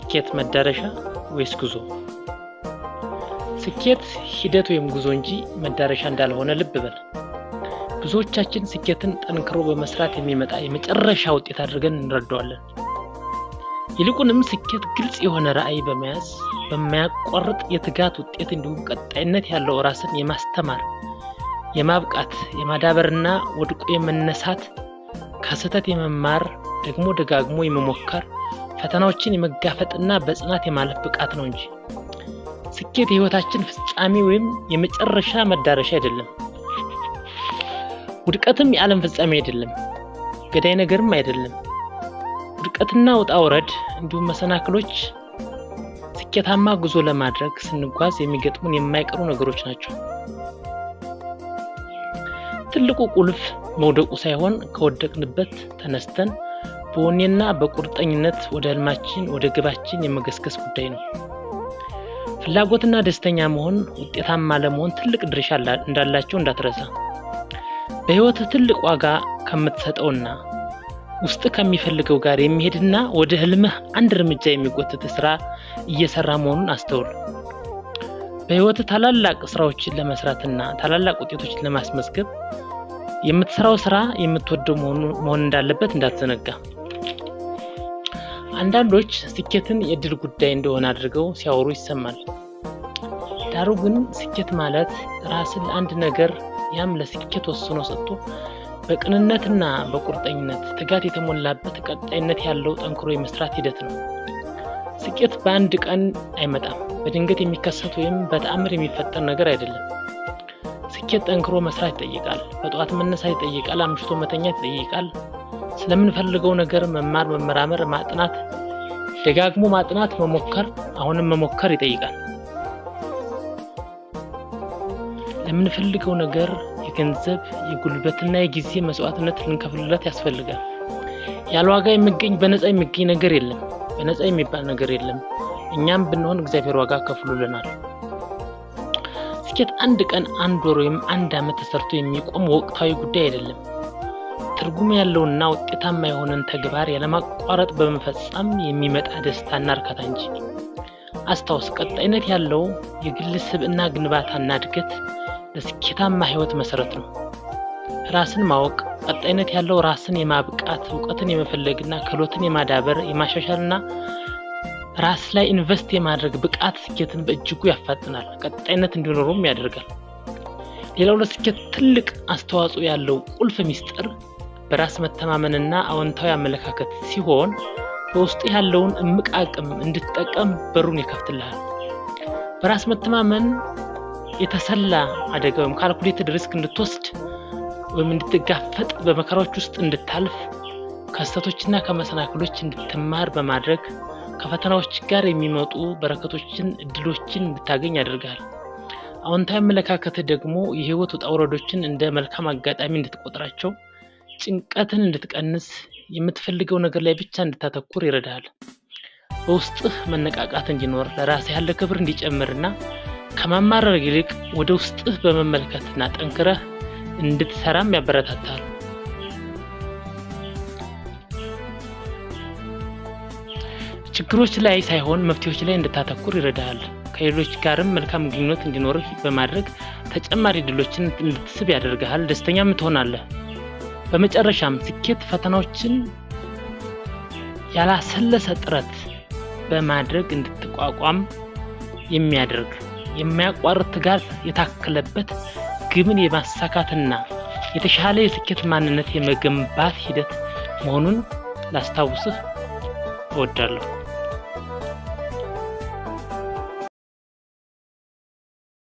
ስኬት መዳረሻ ወይስ ጉዞ? ስኬት ሂደት ወይም ጉዞ እንጂ መዳረሻ እንዳልሆነ ልብ በል። ብዙዎቻችን ስኬትን ጠንክሮ በመስራት የሚመጣ የመጨረሻ ውጤት አድርገን እንረዳዋለን። ይልቁንም ስኬት ግልጽ የሆነ ራዕይ በመያዝ በማያቋርጥ የትጋት ውጤት እንዲሁም ቀጣይነት ያለው ራስን የማስተማር፣ የማብቃት፣ የማዳበርና ወድቆ የመነሳት፣ ከስህተት የመማር፣ ደግሞ ደጋግሞ የመሞከር፣ ፈተናዎችን የመጋፈጥና በጽናት የማለፍ ብቃት ነው እንጂ ስኬት የህይወታችን ፍጻሜ ወይም የመጨረሻ መዳረሻ አይደለም። ውድቀትም የዓለም ፍጻሜ አይደለም፣ ገዳይ ነገርም አይደለም። ውድቀትና ውጣ ውረድ እንዲሁም መሰናክሎች ስኬታማ ጉዞ ለማድረግ ስንጓዝ የሚገጥሙን የማይቀሩ ነገሮች ናቸው። ትልቁ ቁልፍ መውደቁ ሳይሆን ከወደቅንበት ተነስተን በወኔና በቁርጠኝነት ወደ ህልማችን ወደ ግባችን የመገስገስ ጉዳይ ነው። ፍላጎትና ደስተኛ መሆን ውጤታማ ለመሆን ትልቅ ድርሻ እንዳላቸው እንዳትረሳ። በህይወት ትልቅ ዋጋ ከምትሰጠውና ውስጥ ከሚፈልገው ጋር የሚሄድና ወደ ህልምህ አንድ እርምጃ የሚጎትት ስራ እየሰራ መሆኑን አስተውል። በህይወት ታላላቅ ስራዎችን ለመስራትና ታላላቅ ውጤቶችን ለማስመዝገብ የምትሰራው ስራ የምትወደው መሆን እንዳለበት እንዳትዘነጋ። አንዳንዶች ስኬትን የእድል ጉዳይ እንደሆነ አድርገው ሲያወሩ ይሰማል። ዳሩ ግን ስኬት ማለት ራስን ለአንድ ነገር ያም ለስኬት ወስኖ ሰጥቶ በቅንነትና በቁርጠኝነት ትጋት የተሞላበት ቀጣይነት ያለው ጠንክሮ የመስራት ሂደት ነው። ስኬት በአንድ ቀን አይመጣም። በድንገት የሚከሰት ወይም በተአምር የሚፈጠር ነገር አይደለም። ስኬት ጠንክሮ መስራት ይጠይቃል። በጠዋት መነሳት ይጠይቃል። አምሽቶ መተኛት ይጠይቃል። ስለምንፈልገው ነገር መማር፣ መመራመር፣ ማጥናት፣ ደጋግሞ ማጥናት፣ መሞከር፣ አሁንም መሞከር ይጠይቃል። ለምንፈልገው ነገር የገንዘብ፣ የጉልበትና የጊዜ መስዋዕትነት ልንከፍልለት ያስፈልጋል። ያለ ዋጋ የሚገኝ በነፃ የሚገኝ ነገር የለም። በነፃ የሚባል ነገር የለም። እኛም ብንሆን እግዚአብሔር ዋጋ ከፍሎልናል። ስኬት አንድ ቀን፣ አንድ ወር ወይም አንድ ዓመት ተሰርቶ የሚቆም ወቅታዊ ጉዳይ አይደለም። ትርጉም ያለውና ውጤታማ የሆነን ተግባር ያለማቋረጥ በመፈጸም የሚመጣ ደስታና እርካታ እንጂ። አስታውስ፣ ቀጣይነት ያለው የግል ስብዕና ግንባታና እድገት ለስኬታማ ህይወት መሰረት ነው። ራስን ማወቅ፣ ቀጣይነት ያለው ራስን የማብቃት፣ እውቀትን የመፈለግና ክህሎትን የማዳበር፣ የማሻሻልና ራስ ላይ ኢንቨስት የማድረግ ብቃት ስኬትን በእጅጉ ያፋጥናል፣ ቀጣይነት እንዲኖረውም ያደርጋል። ሌላው ለስኬት ትልቅ አስተዋጽኦ ያለው ቁልፍ ሚስጥር በራስ መተማመንና አዎንታዊ አመለካከት ሲሆን በውስጥ ያለውን እምቅ አቅም እንድትጠቀም በሩን ይከፍትልሃል። በራስ መተማመን የተሰላ አደጋ ወይም ካልኩሌትድ ሪስክ እንድትወስድ ወይም እንድትጋፈጥ፣ በመከራዎች ውስጥ እንድታልፍ፣ ከስህተቶችና ከመሰናክሎች እንድትማር በማድረግ ከፈተናዎች ጋር የሚመጡ በረከቶችን፣ እድሎችን እንድታገኝ ያደርጋል። አዎንታዊ አመለካከት ደግሞ የህይወት ውጣ ውረዶችን እንደ መልካም አጋጣሚ እንድትቆጥራቸው፣ ጭንቀትን እንድትቀንስ፣ የምትፈልገው ነገር ላይ ብቻ እንድታተኩር ይረዳሃል። በውስጥህ መነቃቃት እንዲኖር፣ ለራስህ ያለ ክብር እንዲጨምርና ከማማረር ይልቅ ወደ ውስጥህ በመመልከትና ጠንክረህ እንድትሰራም ያበረታታል። ችግሮች ላይ ሳይሆን መፍትሄዎች ላይ እንድታተኩር ይረዳሃል። ከሌሎች ጋርም መልካም ግንኙነት እንዲኖርህ በማድረግ ተጨማሪ ድሎችን እንድትስብ ያደርግሃል። ደስተኛም ትሆናለህ። በመጨረሻም ስኬት ፈተናዎችን ያላሰለሰ ጥረት በማድረግ እንድትቋቋም የሚያደርግ የማያቋርጥ ትጋት የታከለበት ግብን የማሳካትና የተሻለ የስኬት ማንነት የመገንባት ሂደት መሆኑን ላስታውስህ እወዳለሁ።